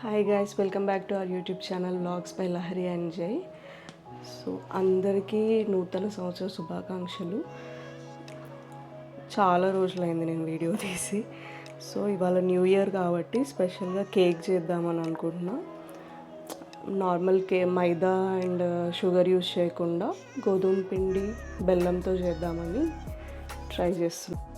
Hi guys, welcome back to our YouTube channel vlogs by Lahari and జై. So అందరికీ నూతన సంవత్సర శుభాకాంక్షలు. చాలా రోజులైంది నేను వీడియో తీసి. సో ఇవాళ న్యూ ఇయర్ కాబట్టి స్పెషల్గా కేక్ చేద్దామని అనుకుంటున్నా. Normal maida and sugar use చేయకుండా గోధుమ పిండి బెల్లంతో చేద్దామని ట్రై చేస్తున్నాను.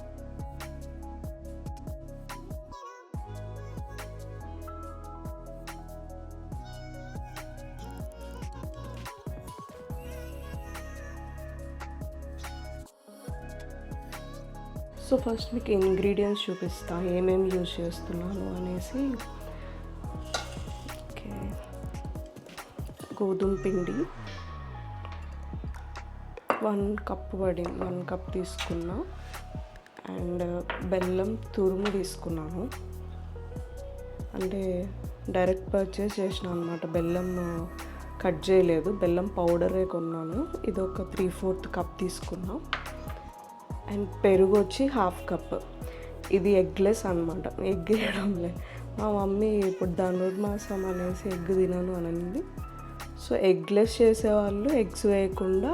సో ఫస్ట్ మీకు ఇంగ్రీడియంట్స్ చూపిస్తా ఏమేమి యూజ్ చేస్తున్నాను అనేసి. ఓకే, గోధుమ పిండి 1 కప్ తీసుకున్నా. అండ్ బెల్లం తురుము తీసుకున్నాను, అంటే డైరెక్ట్ పర్చేస్ చేసిన అనమాట. బెల్లం కట్ చేయలేదు, బెల్లం పౌడరే కొన్నాను. ఇది ఒక 3/4 కప్ తీసుకున్నా. అండ్ పెరుగు వచ్చి 1/2 కప్. ఇది ఎగ్లెస్ అనమాట, ఎగ్ వేయడంలే. మా మమ్మీ ఇప్పుడు ధనుర్మాసం అనేసి ఎగ్ తినను అనింది. సో ఎగ్లెస్ చేసేవాళ్ళు ఎగ్స్ వేయకుండా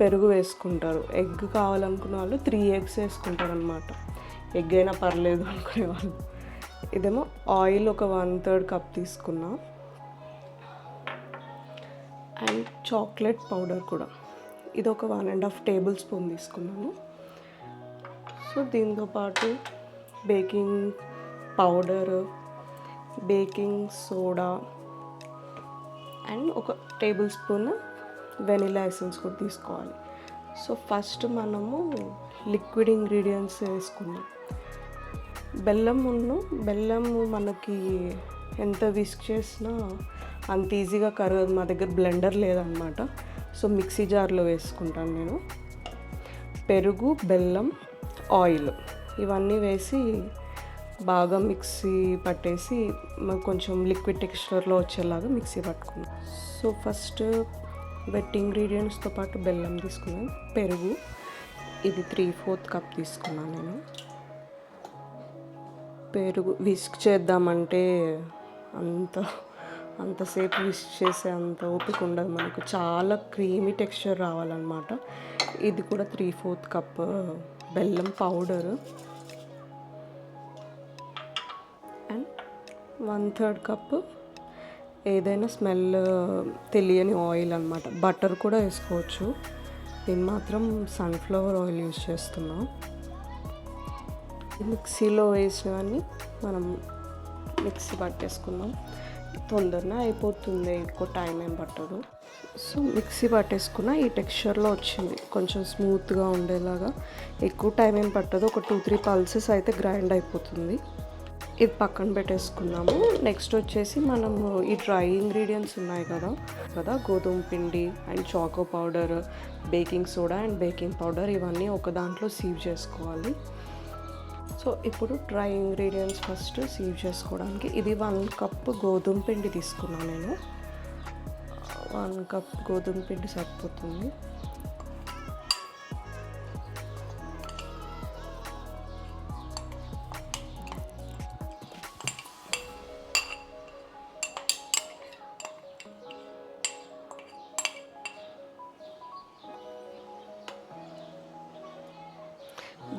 పెరుగు వేసుకుంటారు. ఎగ్ కావాలనుకునే వాళ్ళు 3 eggs వేసుకుంటారు అనమాట. ఎగ్ అయినా పర్లేదు అనుకునే వాళ్ళు. ఇదేమో ఆయిల్ ఒక 1/3 కప్ తీసుకున్నా. అండ్ చాక్లెట్ పౌడర్ కూడా ఇది ఒక 1.5 టేబుల్ స్పూన్ తీసుకున్నాను. సో దీంతోపాటు baking powder, baking soda and ఒక టేబుల్ స్పూన్ వెనిలా ఎసెన్స్ కూడా తీసుకోవాలి. సో ఫస్ట్ మనము లిక్విడ్ ఇంగ్రీడియంట్స్ వేసుకుందాం. బెల్లం మనకి ఎంత విస్క్ చేసినా అంత ఈజీగా కరగదు. మా దగ్గర బ్లెండర్ లేదనమాట. సో మిక్సీ జార్లో వేసుకుంటాను నేను. పెరుగు, బెల్లం, ఆయిల్ ఇవన్నీ వేసి బాగా మిక్సీ పట్టేసి కొంచెం లిక్విడ్ టెక్స్చర్లో వచ్చేలాగా మిక్సీ పట్టుకున్నాను. సో ఫస్ట్ వెట్ ఇంగ్రీడియంట్స్తో పాటు బెల్లం తీసుకున్నాను. పెరుగు ఇది 3/4 కప్ తీసుకున్నాను నేను. పెరుగు విస్క్ చేద్దామంటే అంతసేపు విస్క్ చేసే అంత ఓపిక ఉండదు మనకు. చాలా క్రీమీ టెక్స్చర్ రావాలన్నమాట. ఇది కూడా 3/4 కప్ బెల్లం పౌడర్ అండ్ 1/3 కప్ ఏదైనా స్మెల్ తెలియని ఆయిల్ అనమాట. బటర్ కూడా వేసుకోవచ్చు, నేను మాత్రం సన్ఫ్లవర్ ఆయిల్ యూజ్ చేస్తున్నాం. మిక్సీలో వేసినవన్నీ మనం మిక్సీ పట్టేసుకున్నాం. తొందరగా అయిపోతుంది, ఎక్కువ టైం ఏం పట్టదు. సో మిక్సీ పట్టేసుకున్న ఈ టెక్స్చర్లో వచ్చింది, కొంచెం స్మూత్గా ఉండేలాగా. ఎక్కువ టైం ఏం పట్టదు, ఒక 2-3 పల్సెస్ అయితే గ్రైండ్ అయిపోతుంది. ఇది పక్కన పెట్టేసుకున్నాము. నెక్స్ట్ వచ్చేసి మనము ఈ డ్రై ఇంగ్రీడియంట్స్ ఉన్నాయి కదా గోధుమ పిండి and choco powder, baking soda and baking powder, ఇవన్నీ ఒక దాంట్లో సీవ్ చేసుకోవాలి. సో ఇప్పుడు డ్రై ఇంగ్రీడియంట్స్ ఫస్ట్ సీవ్ చేసుకోవడానికి ఇది 1 కప్ గోధుమ పిండి తీసుకున్నాను నేను. 1 కప్ గోధుమ పిండి సరిపోతుంది.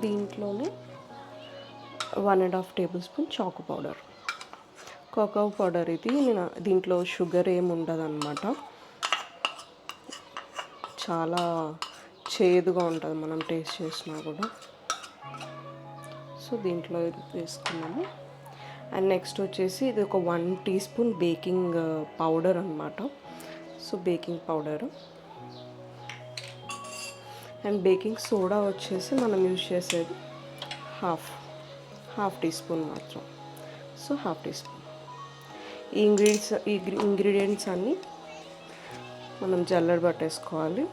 దీంట్లోనే 1.5 టేబుల్ స్పూన్ కోకో పౌడర్. ఇది నేను దీంట్లో షుగర్ ఏమి ఉండదు అనమాట. చాలా చేదుగా ఉంటుంది మనం టేస్ట్ చేసినా కూడా. సో దీంట్లో వేసుకున్నాము. అండ్ నెక్స్ట్ వచ్చేసి ఇది ఒక 1 టీ స్పూన్ బేకింగ్ పౌడర్ అనమాట. So baking powder and baking soda వచ్చేసి మనం యూజ్ చేసేది హాఫ్ టీ స్పూన్ మాత్రం. So 1/2 teaspoon. ఈ ఇంగ్రీడియంట్స్ అన్నీ మనం జల్లెడ పట్టేసుకోవాలి.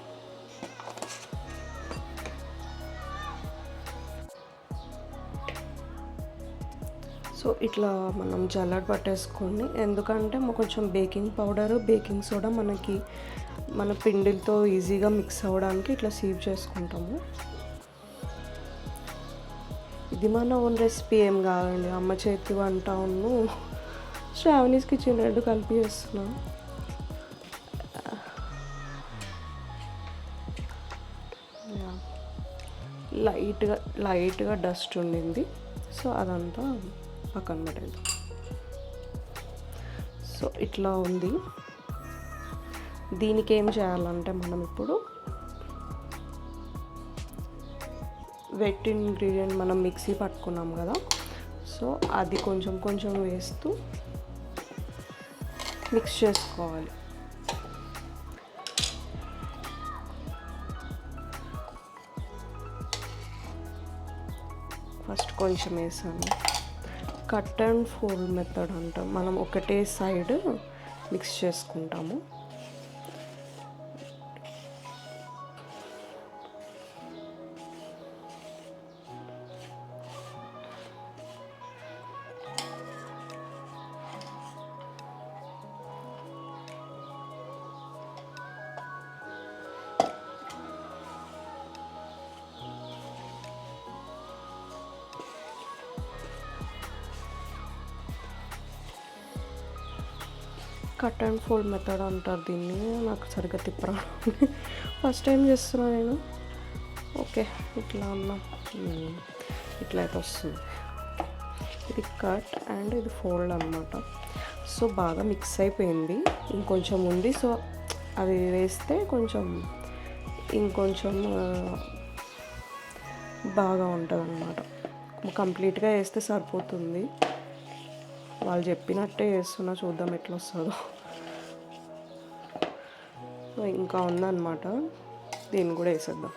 సో ఇట్లా మనం జల్లెడ పట్టేసుకొని, ఎందుకంటే కొంచెం బేకింగ్ పౌడర్, బేకింగ్ సోడా మనకి మన పిండిలతో ఈజీగా మిక్స్ అవ్వడానికి ఇట్లా సీవ్ చేసుకుంటాము. ఇది మన ఓన్ రెసిపీ ఏం కాదండి, అమ్మ చేతి వంట శ్రావణీస్ కిచెన్ 2 కలిపి చేస్తున్నా. లైట్గా డస్ట్ ఉండింది, సో అదంతా పక్కన పెట్టేది. సో ఇట్లా ఉంది. దీనికి ఏం చేయాలంటే మనం ఇప్పుడు వెట్ ఇంగ్రీడియంట్ మనం మిక్సీ పట్టుకున్నాం కదా, సో అది కొంచెం కొంచెం వేస్తూ మిక్స్ చేసుకోవాలి. ఫస్ట్ కొంచెం వేసాను. కట్ అండ్ ఫోల్డ్ మెథడ్ అంటాం, మనం ఒకటే సైడ్ మిక్స్ చేసుకుంటాము. కట్ అండ్ ఫోల్డ్ మెథడ్ అంటారు దీన్ని, నాకు సరిగ్గా తిప్పరా. ఫస్ట్ టైం చేస్తున్నా నేను. ఓకే, ఇట్లా అన్నా ఇట్లా అయితే వస్తుంది. ఇది కట్ అండ్ ఇది ఫోల్డ్ అన్నమాట. సో బాగా మిక్స్ అయిపోయింది. ఇంకొంచెం ఉంది, సో అది వేస్తే ఇంకొంచెం బాగా ఉంటుంది అన్నమాట. కంప్లీట్గా వేస్తే సరిపోతుంది. వాళ్ళు చెప్పినట్టే చేస్తున్నా, చూద్దాం ఎట్లా వస్తుందో. సో ఇంకా ఉందన్నమాట, దీన్ని కూడా వేసేద్దాం.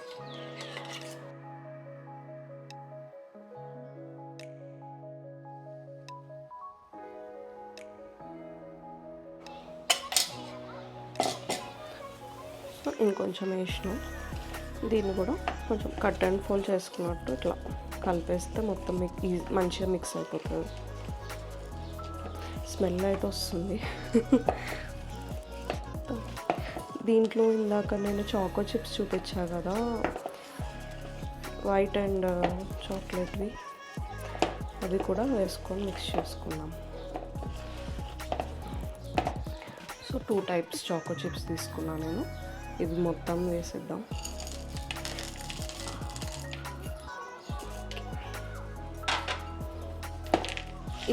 సో ఇంకొంచెం వేసినాం. దీన్ని కూడా కొంచెం కట్ అండ్ ఫోల్డ్ చేసుకున్నట్టు ఇట్లా కలిపేస్తే మొత్తం మంచిగా మిక్స్ అయిపోతుంది. స్మెల్ అయితే వస్తుంది. దీంట్లో ఇందాక నేను చాకో చిప్స్ చూపించా కదా, వైట్ అండ్ చాక్లెట్వి, అవి కూడా వేసుకొని మిక్స్ చేసుకున్నాం. సో 2 టైప్స్ చాకో చిప్స్ తీసుకున్నాను నేను. ఇది మొత్తం వేసేద్దాం.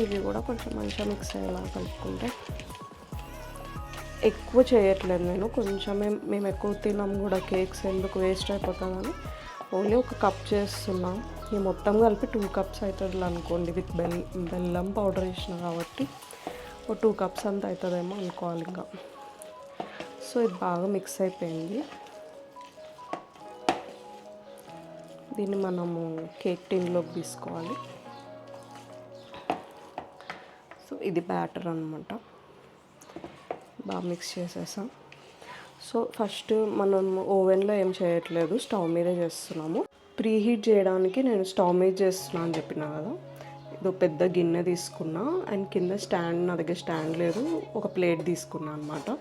ఇవి కూడా కొంచెం మంచిగా మిక్స్ అయ్యేలా కలుపుకుంటే. ఎక్కువ చేయట్లేదు నేను, కొంచెమే. మేము ఎక్కువ తిన్నాం కూడా, కేక్స్ ఎందుకు వేస్ట్ అయిపోతుందని ఓన్లీ 1 కప్ చేస్తున్నాం. ఈ మొత్తం కలిపి 2 కప్స్ అవుతుంది అనుకోండి. విత్ బెల్లం పౌడర్ వేసిన కాబట్టి 2 కప్స్ అంత అవుతుందేమో అనుకోవాలి ఇంకా. సో ఇది బాగా మిక్స్ అయిపోయింది. దీన్ని మనము కేక్ టిన్లోకి తీసుకోవాలి. సో ఇది బ్యాటర్ అన్నమాట. బాగా మిక్స్ చేసేసాం. సో ఫస్ట్ మనం ఓవెన్లో ఏం చేయట్లేదు, స్టవ్ మీదే చేస్తున్నాము. ప్రీ హీట్ చేయడానికి నేను స్టవ్ మీద చేస్తున్నా అని చెప్పినా కదా. ఇది పెద్ద గిన్నె తీసుకున్నా, అండ్ కింద స్టాండ్, నా దగ్గర స్టాండ్ లేదు, ఒక ప్లేట్ తీసుకున్నా అనమాట.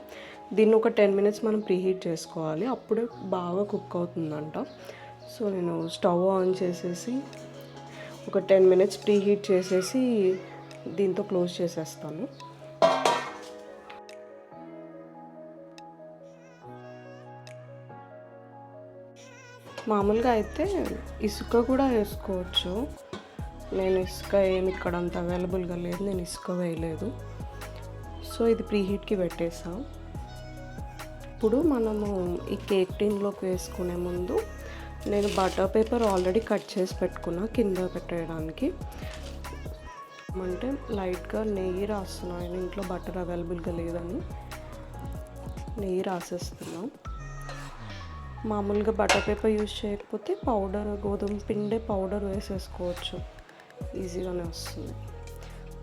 దీన్ని ఒక 10 minutes మనం ప్రీ హీట్ చేసుకోవాలి, అప్పుడే బాగా కుక్ అవుతుందంట. సో నేను స్టవ్ ఆన్ చేసేసి ఒక 10 minutes ప్రీ హీట్ చేసేసి దీంతో క్లోజ్ చేసేస్తాను. మామూలుగా అయితే ఇసుక కూడా వేసుకోవచ్చు. నేను ఇసుక ఏమి ఇక్కడ అంత అవైలబుల్గా లేదు, నేను ఇసుక వేయలేదు. సో ఇది ప్రీ హీట్కి పెట్టేసాం. ఇప్పుడు మనము ఈ కేక్ టిన్లోకి వేసుకునే ముందు నేను బటర్ పేపర్ ఆల్రెడీ కట్ చేసి పెట్టుకున్నా కింద పెట్టేయడానికి. అంటే లైట్గా నెయ్యి రాస్తున్నాను, ఇంట్లో బటర్ అవైలబుల్గా లేదని నెయ్యి రాసేస్తున్నాం. మామూలుగా బటర్ పేపర్ యూజ్ చేయకపోతే పౌడర్, గోధుమ పిండి పౌడర్ వేసేసుకోవచ్చు, ఈజీగానే వస్తుంది.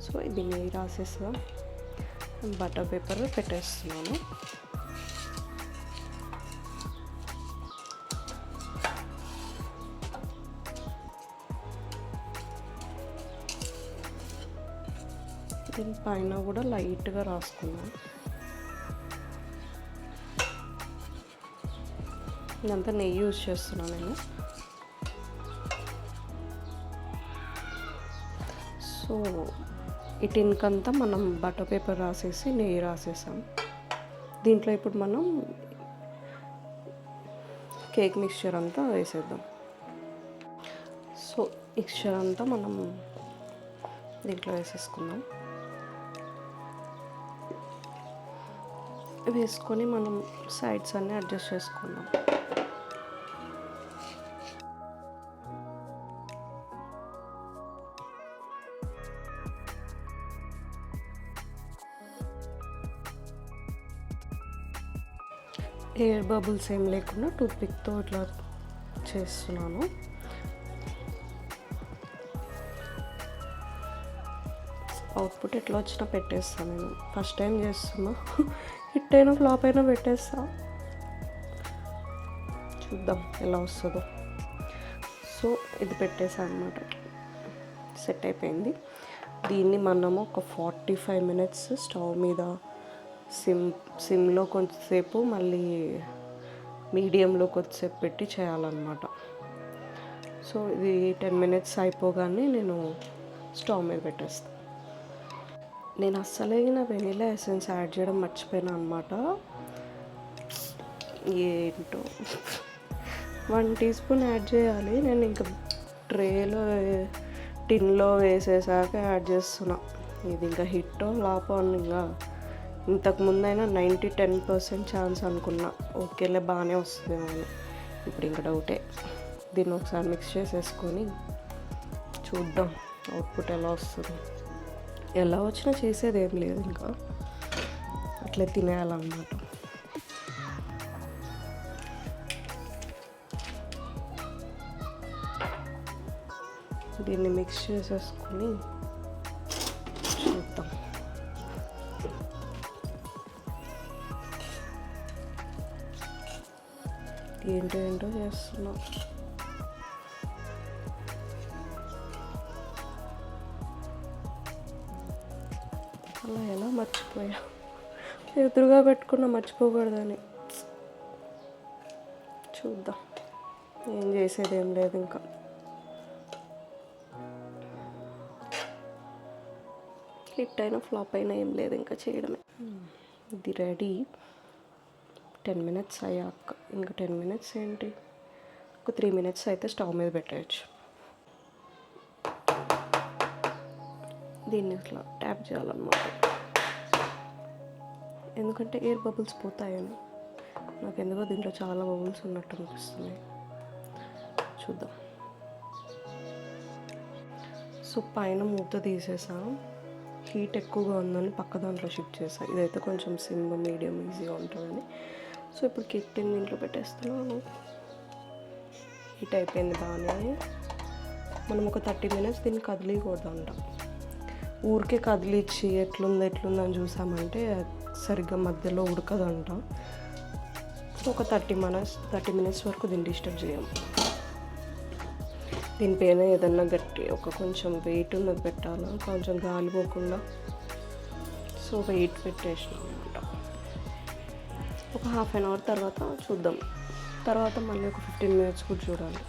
సో ఇది నెయ్యి రాసేసా, బటర్ పేపర్ పెట్టేస్తున్నాను. దీని పైన కూడా లైట్గా రాసుకున్నాను. ఇదంతా నెయ్యి యూజ్ చేస్తున్నాను నేను. సో ఈ టిన్కంతా మనం బటర్ పేపర్ రాసేసి నెయ్యి రాసేసాం. దీంట్లో ఇప్పుడు మనం కేక్ మిక్స్చర్ అంతా వేసేద్దాం. సో మిక్స్చర్ అంతా మనం దీంట్లో వేసేసుకుందాం. వేసుకొని మనం సైడ్స్ అన్నీ అడ్జస్ట్ చేసుకుందాం. ఎయిర్ బబుల్స్ ఏం లేకుండా టూత్పిక్తో ఇట్లా చేస్తున్నాను. అవుట్పుట్ ఎట్లా వచ్చినా పెట్టేస్తాను. నేను ఫస్ట్ టైం చేస్తున్నా, హిట్ అయినా ఫ్లాప్ అయినా పెట్టేస్తా, చూద్దాం ఎలా వస్తుందో. సో ఇది పెట్టేసాను అనమాట, సెట్ అయిపోయింది. దీన్ని మనము ఒక 45 minutes స్టవ్ మీద సిమ్లో కొంచెంసేపు, మళ్ళీ మీడియంలో కొద్దిసేపు పెట్టి చేయాలన్నమాట. సో ఇది 10 minutes అయిపోగానే నేను స్టవ్ మీద పెట్టేస్తాను. నేను అస్సలే వెనీలా ఎసెన్స్ యాడ్ చేయడం మర్చిపోయాను అనమాట. ఏంటో 1 teaspoon యాడ్ చేయాలి. నేను ఇంకా ట్రేలో టిన్లో వేసేసాక యాడ్ చేస్తున్నా. ఇది ఇంకా హిట్టో లాపో అని ఇంకా ఇంతకుముందైనా 90-10% ఛాన్స్ అనుకున్నా, ఓకేలే బాగానే వస్తుందేమో అని. ఇప్పుడు ఇంకా డౌటే. దీన్ని ఒకసారి మిక్స్ చేసేసుకొని చూద్దాం అవుట్పుట్ ఎలా వస్తుంది. ఎలా వచ్చినా చేసేది ఏం లేదు, ఇంకా అట్లే తినేయాలన్నమాట. దీన్ని మిక్స్ చేసేసుకొని చూద్దాం. ఏంటో చేస్తున్నా. అలా ఎలా మర్చిపోయా, ఎదురుగా పెట్టుకున్నా మర్చిపోకూడదని. చూద్దాం, ఏం చేసేది ఏం లేదు ఇంకా. హిట్ అయినా ఫ్లాప్ అయినా ఏం లేదు, ఇంకా చేయడమే. ఇది రెడీ. 10 minutes అయ్యాక, ఇంకా 10 minutes ఏంటి, ఒక 3 minutes అయితే స్టవ్ మీద పెట్టేయచ్చు. దీన్ని ఇట్లా ట్యాప్ చేయాలన్నమాట, ఎందుకంటే ఎయిర్ బబుల్స్ పోతాయని. నాకు ఎందుకో దీంట్లో చాలా బబుల్స్ ఉన్నట్టు అనిపిస్తున్నాయి. చూద్దాం. సో పైన మూత తీసేసాను. హీట్ ఎక్కువగా ఉందని పక్క దాంట్లో షిఫ్ట్ చేశాను. ఇదైతే కొంచెం సిమ్ మీడియం ఈజీగా ఉంటుందని. సో ఇప్పుడు కేక్ టిన్ దీంట్లో పెట్టేస్తున్నాను. హీట్ అయిపోయింది బాగానే. మనం ఒక 30 minutes దీన్ని కదిలియకూడదంట. ఊరికే కదిలిచ్చి ఎట్లుందని చూసామంటే సరిగ్గా మధ్యలో ఉడకదంట. సో ఒక 30 minutes వరకు దీన్ని డిస్టర్బ్ చేయము. దీనిపైన ఏదన్నా గట్టి ఒక కొంచెం వెయిట్ ఉన్నది పెట్టాలా, కొంచెం గాలిపోకుండా. సో వెయిట్ పెట్టేసినాం అనమాట. ఒక 1/2 hour తర్వాత చూద్దాం. తర్వాత మళ్ళీ ఒక 15 minutes కూడా చూడాలి.